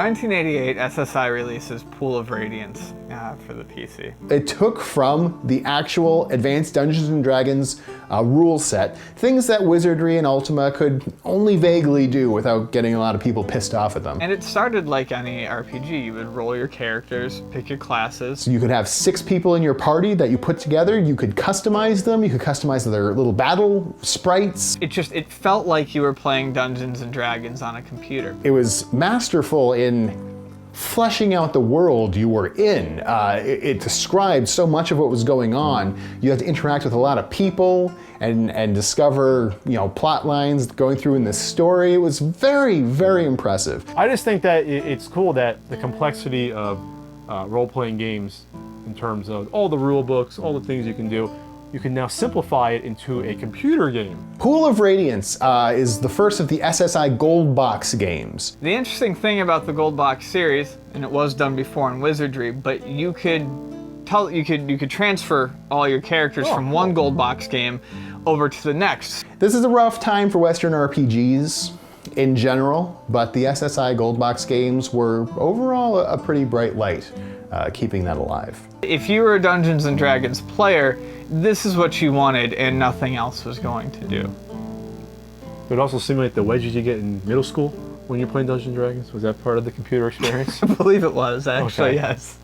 1988, SSI releases Pool of Radiance for the PC. It took from the actual Advanced Dungeons & Dragons rule set things that Wizardry and Ultima could only vaguely do without getting a lot of people pissed off at them. And it started like any RPG. You would roll your characters, pick your classes. So you could have 6 people in your party that you put together. You could customize them. You could customize their little battle sprites. It felt like you were playing Dungeons & Dragons on a computer. It was masterful in fleshing out the world you were in. It described so much of what was going on. You had to interact with a lot of people and discover, plot lines going through in this story. It was very, very impressive. I just think that it's cool that the complexity of role-playing games, in terms of all the rule books, all the things you can do, you can now simplify it into a computer game. Pool of Radiance is the first of the SSI Gold Box games. The interesting thing about the Gold Box series, and it was done before in Wizardry, but you could transfer all your characters from one Gold Box game over to the next. This is a rough time for Western RPGs in general, but the SSI Gold Box games were overall a pretty bright light, keeping that alive. If you were a Dungeons & Dragons player, this is what you wanted and nothing else was going to do. It would also simulate the wedges you get in middle school when you're playing Dungeons & Dragons. Was that part of the computer experience? I believe it was, actually, Okay. yes.